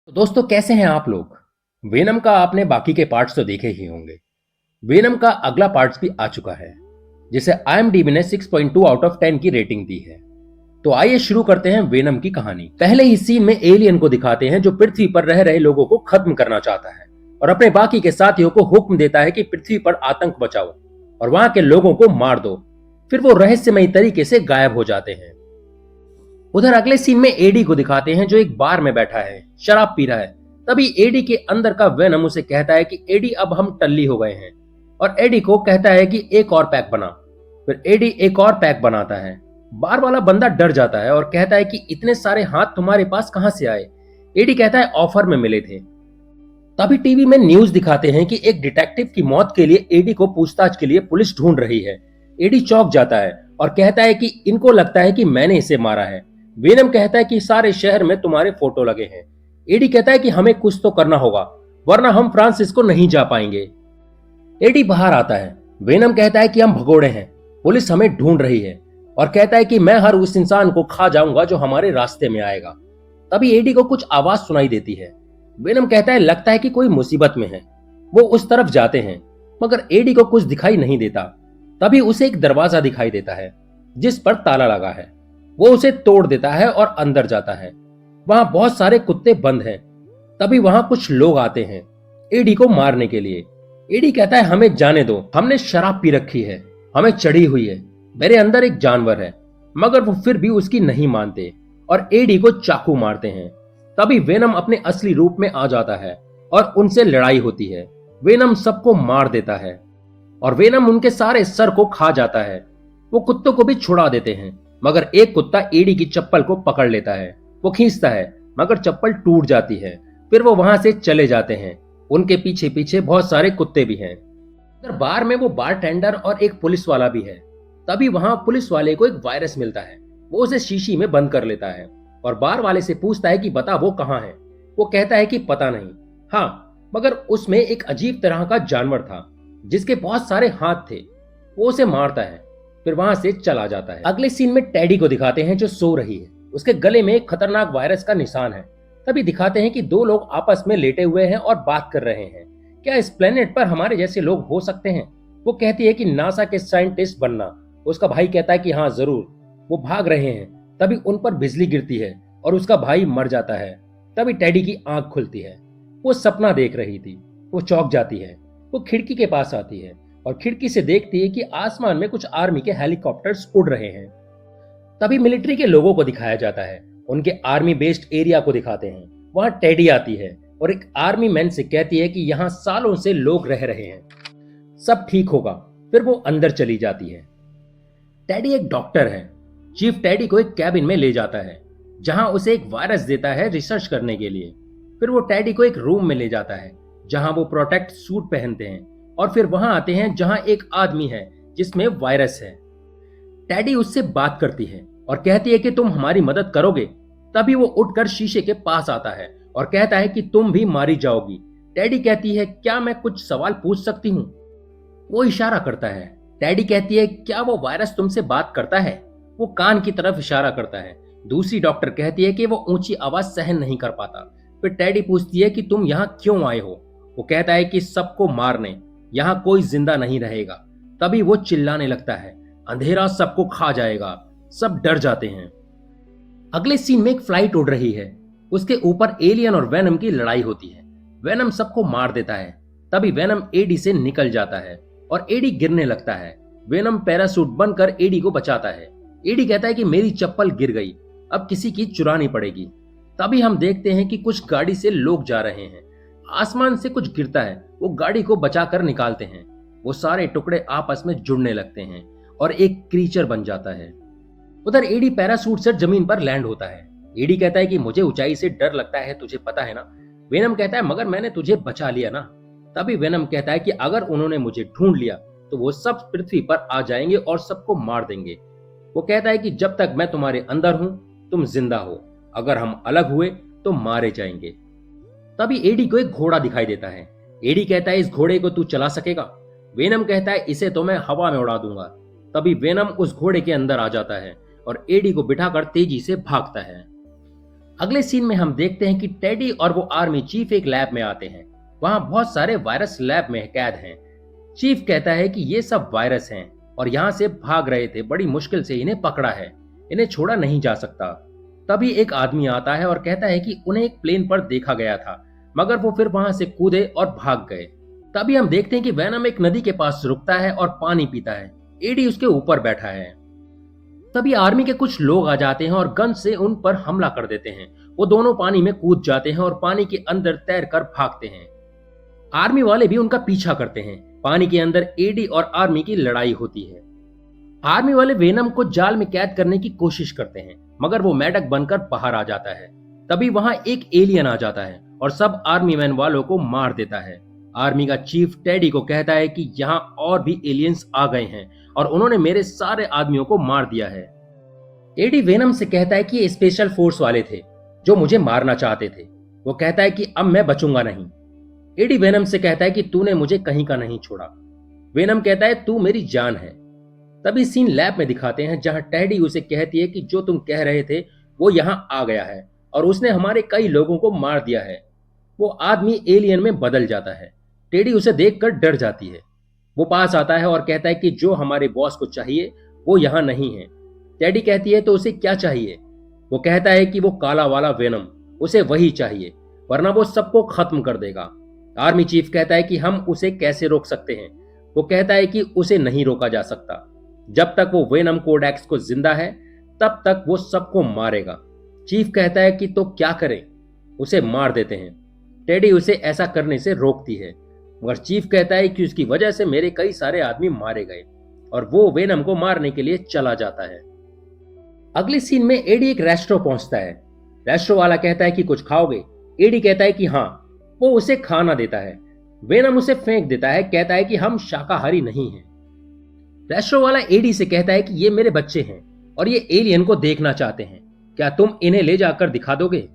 तो दोस्तों कैसे हैं आप लोग। वेनम का आपने बाकी के पार्ट्स तो देखे ही होंगे। वेनम का अगला पार्ट्स भी आ चुका है जिसे आईएमडीबी ने 6.2 आउट ऑफ 10 की रेटिंग दी है। तो आइए शुरू करते हैं वेनम की कहानी। पहले ही सीन में एलियन को दिखाते हैं जो पृथ्वी पर रह रहे लोगों को खत्म करना चाहता है और अपने बाकी के साथियों को हुक्म देता है कि पृथ्वी पर आतंक बचाओ और वहां के लोगों को मार दो। फिर वो रहस्यमयी तरीके से गायब हो जाते हैं। उधर अगले सीन में एडी को दिखाते हैं जो एक बार में बैठा है, शराब पी रहा है। तभी एडी के अंदर का वेनम उसे कहता है कि एडी अब हम टल्ली हो गए हैं, और एडी को कहता है कि एक और पैक बना। फिर एडी एक और पैक बनाता है। बार वाला बंदा डर जाता है और कहता है कि इतने सारे हाथ तुम्हारे पास कहां से आए। एडी कहता है ऑफर में मिले थे। तभी टीवी में न्यूज दिखाते हैं कि एक डिटेक्टिव की मौत के लिए एडी को पूछताछ के लिए पुलिस ढूंढ रही है। एडी चौंक जाता है और कहता है कि इनको लगता है कि मैंने इसे मारा है। वेनम कहता है कि सारे शहर में तुम्हारे फोटो लगे हैं। एडी कहता है कि हमें कुछ तो करना होगा वरना हम फ्रांसिस्को नहीं जा पाएंगे। एडी बाहर आता है। वेनम कहता है कि हम भगोड़े हैं, पुलिस हमें ढूंढ रही है, और कहता है कि मैं हर उस इंसान को खा जाऊंगा जो हमारे रास्ते में आएगा। तभी एडी को कुछ आवाज सुनाई देती है। वेनम कहता है लगता है कि कोई मुसीबत में है। वो उस तरफ जाते हैं मगर एडी को कुछ दिखाई नहीं देता। तभी उसे एक दरवाजा दिखाई देता है जिस पर ताला लगा है। वो उसे तोड़ देता है और अंदर जाता है। वहां बहुत सारे कुत्ते बंद हैं। तभी वहां कुछ लोग आते हैं एडी को मारने के लिए। एडी कहता है हमें जाने दो, हमने शराब पी रखी है, हमें चढ़ी हुई है, मेरे अंदर एक जानवर है। मगर वो फिर भी उसकी नहीं मानते और एडी को चाकू मारते हैं। तभी वेनम अपने असली रूप में आ जाता है और उनसे लड़ाई होती है। वेनम सबको मार देता है और वेनम उनके सारे सर को खा जाता है। वो कुत्तों को भी छुड़ा देते हैं मगर एक कुत्ता एडी की चप्पल को पकड़ लेता है। वो खींचता है मगर चप्पल टूट जाती है। फिर वो वहां से चले जाते हैं। उनके पीछे पीछे बहुत सारे कुत्ते भी हैं। उधर बार में वो बारटेंडर और एक पुलिस वाला भी है। तभी वहां पुलिस वाले को एक वायरस मिलता है। वो उसे शीशी में बंद कर लेता है और बार वाले से पूछता है कि बता वो कहाँ है। वो कहता है कि पता नहीं। हाँ, मगर उसमें एक अजीब तरह का जानवर था जिसके बहुत सारे हाथ थे। वो उसे मारता है फिर वहां से चला जाता है। अगले सीन में टेडी को दिखाते हैं जो सो रही है। उसके गले में एक खतरनाक वायरस का निशान है। तभी दिखाते हैं कि दो लोग आपस में लेटे हुए हैं और बात कर रहे हैं। क्या इस प्लेनेट पर हमारे जैसे लोग हो सकते हैं? वो कहती है कि नासा के साइंटिस्ट बनना। उसका भाई कहता है कि हाँ जरूर। वो भाग रहे हैं। तभी उन पर बिजली गिरती है और उसका भाई मर जाता है। तभी टेडी की आंख खुलती है। वो सपना देख रही थी। वो चौंक जाती है। वो खिड़की के पास आती है और खिड़की से देखती है कि आसमान में कुछ आर्मी के हेलीकॉप्टर्स उड़ रहे हैं। तभी मिलिट्री के लोगों को दिखाया जाता है। उनके आर्मी बेस्ड एरिया को दिखाते हैं। वहां टेडी आती है और एक आर्मी मैन से कहती है कि यहाँ सालों से लोग रह रहे हैं, सब ठीक होगा। फिर वो अंदर चली जाती है। टेडी एक डॉक्टर है। चीफ टेडी को एक कैबिन में ले जाता है जहां उसे एक वायरस देता है रिसर्च करने के लिए। फिर वो टेडी को एक रूम में ले जाता है जहां वो प्रोटेक्ट सूट पहनते हैं और फिर वहां आते हैं जहां एक आदमी है जिसमें वायरस है। टेडी उससे बात करती है और कहती है कि तुम हमारी मदद करोगे। तभी वो उठकर शीशे के पास आता है और कहता है कि तुम भी मारी जाओगी। टेडी कहती है क्या मैं कुछ सवाल पूछ सकती हूँ? वो इशारा करता है। टेडी कहती है क्या वो वायरस तुमसे बात करता है? वो कान की तरफ इशारा करता है। दूसरी डॉक्टर कहती है कि वो ऊंची आवाज सहन नहीं कर पाता। फिर टेडी पूछती है कि तुम यहाँ क्यों आए हो? वो कहता है कि सबको मारने, यहाँ कोई जिंदा नहीं रहेगा। तभी वो चिल्लाने लगता है अंधेरा सबको खा जाएगा। सब डर जाते हैं। अगले सीन में एक फ्लाइट उड़ रही है। उसके ऊपर एलियन और वेनम की लड़ाई होती है। वेनम सबको मार देता है। तभी वेनम एडी से निकल जाता है और एडी गिरने लगता है। वेनम पैरासूट बनकर एडी को बचाता है। एडी कहता है कि मेरी चप्पल गिर गई, अब किसी की चुरानी पड़ेगी। तभी हम देखते हैं कि कुछ गाड़ी से लोग जा रहे हैं। आसमान से कुछ गिरता है। वो गाड़ी को बचाकर निकालते हैं। वो सारे टुकड़े आपस में जुड़ने लगते हैं और एक क्रीचर बन जाता है। उधर एडी पैरासूट से जमीन पर लैंड होता है। एडी कहता है कि मुझे ऊंचाई से डर लगता है, तुझे पता है ना। वेनम कहता है मगर मैंने तुझे बचा लिया ना। तभी वेनम कहता है कि अगर उन्होंने मुझे ढूंढ लिया तो वो सब पृथ्वी पर आ जाएंगे और सबको मार देंगे। वो कहता है कि जब तक मैं तुम्हारे अंदर हूं तुम जिंदा हो, अगर हम अलग हुए तो मारे जाएंगे। तभी एडी को एक घोड़ा दिखाई देता है। एडी कहता है इस घोड़े को तू चला सकेगा? वेनम कहता है इसे तो मैं हवा में उड़ा दूंगा। तभी वेनम उस घोड़े के अंदर आ जाता है और एडी को बिठाकर तेजी से भागता है। अगले सीन में हम देखते हैं कि टेडी और वो आर्मी चीफ एक लैब में आते हैं। वहां बहुत सारे वायरस लैब में कैद हैं। चीफ कहता है कि ये सब वायरस हैं और यहाँ से भाग रहे थे, बड़ी मुश्किल से इन्हें पकड़ा है, इन्हें छोड़ा नहीं जा सकता। तभी एक आदमी आता है और कहता है कि उन्हें एक प्लेन पर देखा गया था, मगर वो फिर वहां से कूदे और भाग गए। तभी हम देखते हैं कि वेनम एक नदी के पास रुकता है और पानी पीता है। एडी उसके ऊपर बैठा है। तभी आर्मी के कुछ लोग आ जाते हैं और गन से उन पर हमला कर देते हैं। वो दोनों पानी में कूद जाते हैं और पानी के अंदर तैरकर भागते हैं। आर्मी वाले भी उनका पीछा करते हैं। पानी के अंदर एडी और आर्मी की लड़ाई होती है। आर्मी वाले वेनम को जाल में कैद करने की कोशिश करते हैं, मगर वो मेढक बनकर बाहर आ जाता है। तभी वहां एक एलियन आ जाता है और सब आर्मी मैन वालों को मार देता है। आर्मी का चीफ टेडी को कहता है कि यहाँ और भी एलियंस आ गए हैं और उन्होंने मेरे सारे आदमियों को मार दिया है। एडी वेनम से कहता है कि ये स्पेशल फोर्स वाले थे जो मुझे मारना चाहते थे। वो कहता है कि अब मैं बचूंगा नहीं। एडी वेनम से कहता है कि तूने मुझे कहीं का नहीं छोड़ा। वेनम कहता है तू मेरी जान है। तभी सीन लैब में दिखाते हैं जहां टेडी उसे कहती है कि जो तुम कह रहे थे वो यहां आ गया है और उसने हमारे कई लोगों को मार दिया है। वो आदमी एलियन में बदल जाता है। टेडी उसे देखकर डर जाती है। वो पास आता है और कहता है कि जो हमारे बॉस को चाहिए वो यहाँ नहीं है। टेडी कहती है तो उसे क्या चाहिए। वो कहता है कि वो काला वाला वेनम, उसे वही चाहिए, वरना वो सबको खत्म कर देगा। आर्मी चीफ कहता है कि हम उसे कैसे रोक सकते हैं। वो कहता है कि उसे नहीं रोका जा सकता। जब तक वो वेनम कोडेक्स को जिंदा है तब तक वो सबको मारेगा। चीफ कहता है कि तो क्या करें, उसे मार देते हैं। टेडी उसे ऐसा करने से रोकती है, मगर चीफ कहता है कि उसकी वजह से मेरे कई सारे आदमी मारे गए और वो वेनम को मारने के लिए चला जाता है। अगले सीन में एडी एक रेस्टोरेंट पहुंचता है। रेस्टोरेंट वाला कहता है कि कुछ खाओगे। एडी कहता है कि हाँ। वो उसे खाना देता है। वेनम उसे फेंक देता है, कहता है कि हम शाकाहारी नहीं हैं। रेस्टोरेंट वाला एडी से कहता है कि ये मेरे बच्चे हैं और ये एलियन को देखना चाहते हैं, क्या तुम इन्हें ले जाकर दिखा दोगे।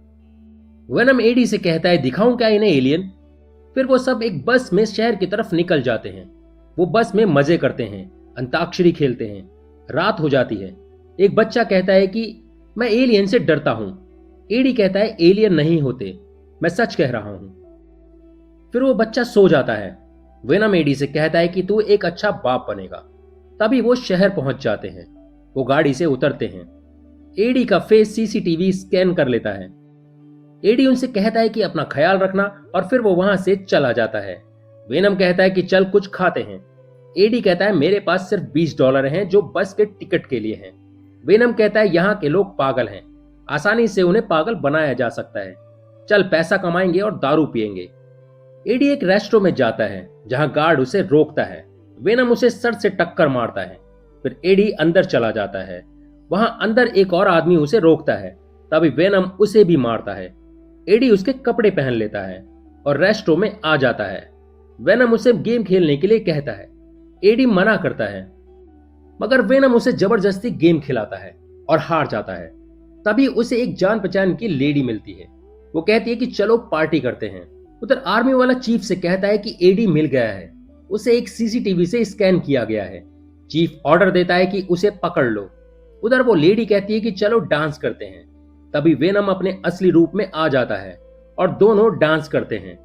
वेनम एडी से कहता है दिखाऊं क्या इन्हें एलियन। फिर वो सब एक बस में शहर की तरफ निकल जाते हैं। वो बस में मजे करते हैं, अंताक्षरी खेलते हैं। रात हो जाती है। एक बच्चा कहता है कि मैं एलियन से डरता हूं। एडी कहता है एलियन नहीं होते, मैं सच कह रहा हूं। फिर वो बच्चा सो जाता है। वेनम एडी से कहता है कि तू एक अच्छा बाप बनेगा। तभी वो शहर पहुंच जाते हैं। वो गाड़ी से उतरते हैं। एडी का फेस सीसीटीवी स्कैन कर लेता है। एडी उनसे कहता है कि अपना ख्याल रखना और फिर वो वहां से चला जाता है। वेनम कहता है कि चल कुछ खाते हैं। एडी कहता है मेरे पास सिर्फ $20 हैं जो बस के टिकट के लिए हैं। वेनम कहता है यहाँ के लोग पागल हैं, आसानी से उन्हें पागल बनाया जा सकता है। चल पैसा कमाएंगे और दारू पिएंगे। एडी एक रेस्टोरेंट में जाता है जहां गार्ड उसे रोकता है। वेनम उसे सर से टक्कर मारता है। फिर एडी अंदर चला जाता है। वहां अंदर एक और आदमी उसे रोकता है। तभी वेनम उसे भी मारता है। एडी उसके कपड़े पहन लेता है और रेस्टोरेंट में आ जाता है। वेनम उसे गेम खेलने के लिए कहता है। एडी मना करता है, मगर वेनम उसे जबरदस्ती गेम खिलाता है और हार जाता है। तभी उसे एक जान पहचान की लेडी मिलती है। वो कहती है कि चलो पार्टी करते हैं। उधर आर्मी वाला चीफ से कहता है कि एडी मिल गया है, उसे एक सीसीटीवी से स्कैन किया गया है। चीफ ऑर्डर देता है कि उसे पकड़ लो। उधर वो लेडी कहती है कि चलो डांस करते हैं। तभी वेनम अपने असली रूप में आ जाता है और दोनों डांस करते हैं।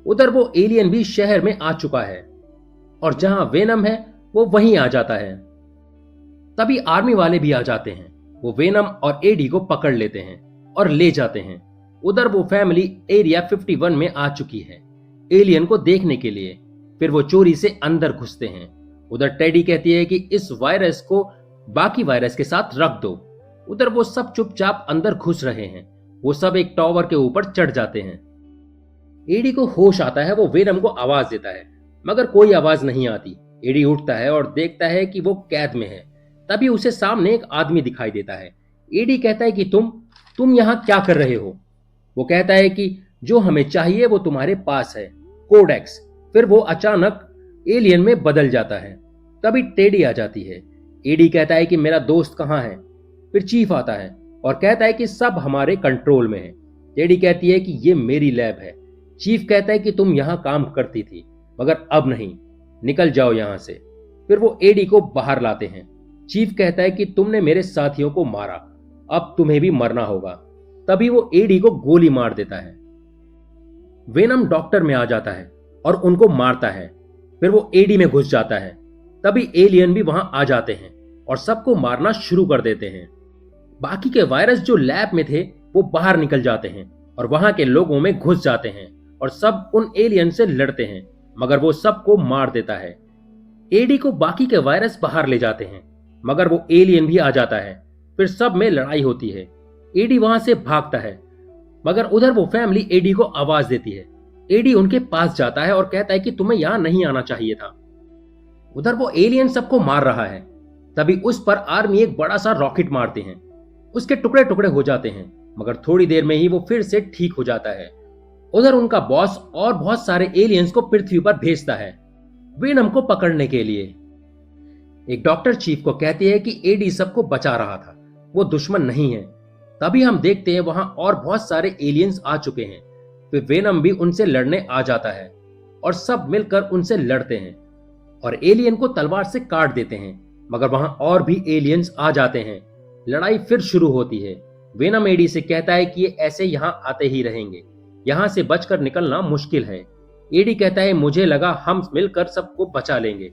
उधर वो एलियन भी शहर में आ चुका है और जहां वेनम है वो वहीं आ जाता है। तभी आर्मी वाले भी आ जाते हैं। वो वेनम और एडी को पकड़ लेते हैं और ले जाते हैं। उधर वो फैमिली एरिया 51 में आ चुकी है एलियन को देखने के लिए। फिर वो चोरी से अंदर घुसते हैं। उधर टेडी कहती है कि इस वायरस को बाकी वायरस के साथ रख दो। उधर वो सब चुपचाप अंदर घुस रहे हैं। वो सब एक टावर के ऊपर चढ़ जाते हैं। एडी को होश आता है। वो वेनम को आवाज देता है, मगर कोई आवाज नहीं आती। एडी उठता है और देखता है कि वो कैद में है। तभी उसे सामने एक आदमी दिखाई देता है। एडी कहता है कि तुम यहाँ क्या कर रहे हो। वो कहता है कि जो हमें चाहिए वो तुम्हारे पास है, कोडेक्स। फिर वो अचानक एलियन में बदल जाता है। तभी टेडी आ जाती है। एडी कहता है कि मेरा दोस्त कहाँ है। फिर चीफ आता है और कहता है कि सब हमारे कंट्रोल में है। टेडी कहती है कि ये मेरी लैब है। चीफ कहता है कि तुम यहाँ काम करती थी, मगर अब नहीं, निकल जाओ यहाँ से। फिर वो एडी को बाहर लाते हैं। चीफ कहता है कि तुमने मेरे साथियों को मारा, अब तुम्हें भी मरना होगा। तभी वो एडी को गोली मार देता है। वेनम डॉक्टर में आ जाता है और उनको मारता है। फिर वो एडी में घुस जाता है। तभी एलियन भी वहां आ जाते हैं और सबको मारना शुरू कर देते हैं। बाकी के वायरस जो लैब में थे वो बाहर निकल जाते हैं और वहां के लोगों में घुस जाते हैं और सब उन एलियन से लड़ते हैं, मगर वो सबको मार देता है। एडी को बाकी के वायरस बाहर ले जाते हैं, मगर वो एलियन भी आ जाता है। फिर सब में लड़ाई होती है। एडी वहां से भागता है, मगर उधर वो फैमिली एडी को आवाज देती है। एडी उनके पास जाता है और कहता है कि तुम्हें यहां नहीं आना चाहिए था। उधर वो एलियन सबको मार रहा है। तभी उस पर आर्मी एक बड़ा सा रॉकेट मारते हैं। उसके टुकड़े टुकड़े हो जाते हैं, मगर थोड़ी देर में ही वो फिर से ठीक हो जाता है। उधर उनका बॉस और बहुत सारे एलियंस को पृथ्वी पर भेजता है वेनम को पकड़ने के लिए। एक डॉक्टर चीफ को कहती है कि एडी सबको बचा रहा था, वो दुश्मन नहीं है। तभी हम देखते हैं वहां और बहुत सारे एलियंस आ चुके हैं। फिर वेनम भी उनसे लड़ने आ जाता है और सब मिलकर उनसे लड़ते हैं और एलियन को तलवार से काट देते हैं, मगर वहां और भी एलियंस आ जाते हैं। लड़ाई फिर शुरू होती है। वेनम एडी से कहता है कि ये ऐसे यहां आते ही रहेंगे, यहां से बचकर निकलना मुश्किल है। एडी कहता है मुझे लगा हम मिलकर सबको बचा लेंगे।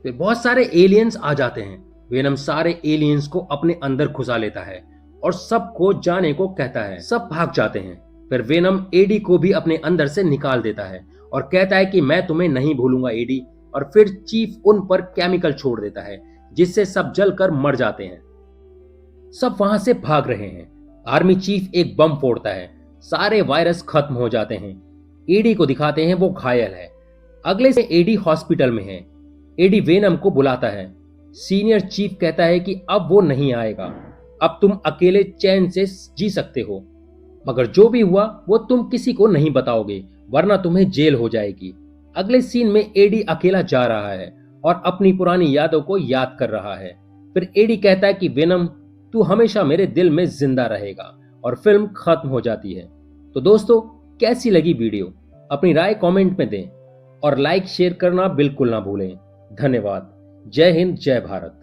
फिर बहुत सारे एलियंस आ जाते हैं। वेनम सारे एलियंस को अपने अंदर घुसा लेता है और सबको जाने को कहता है। सब भाग जाते हैं। फिर वेनम एडी को भी अपने अंदर से निकाल देता है और कहता है कि मैं तुम्हें नहीं भूलूंगा एडी। और फिर चीफ उन पर केमिकल छोड़ देता है जिससे सब जलकर मर जाते हैं। सब वहां से भाग रहे हैं। आर्मी चीफ एक बम फोड़ता है, सारे वायरस खत्म हो जाते हैं। एडी को दिखाते हैं वो घायल है। अगले से एडी हॉस्पिटल में है। एडी वेनम को बुलाता है। सीनियर चीफ कहता है कि अब वो नहीं आएगा, अब तुम अकेले चैन से जी सकते हो, मगर जो भी हुआ वो तुम किसी को नहीं बताओगे वरना तुम्हें जेल हो जाएगी। अगले सीन में एडी अकेला जा रहा है और अपनी पुरानी यादों को याद कर रहा है। फिर एडी कहता है कि वेनम तू हमेशा मेरे दिल में जिंदा रहेगा, और फिल्म खत्म हो जाती है। तो दोस्तों, कैसी लगी वीडियो? अपनी राय कमेंट में दें और लाइक शेयर करना बिल्कुल ना भूलें। धन्यवाद। जय हिंद, जय भारत।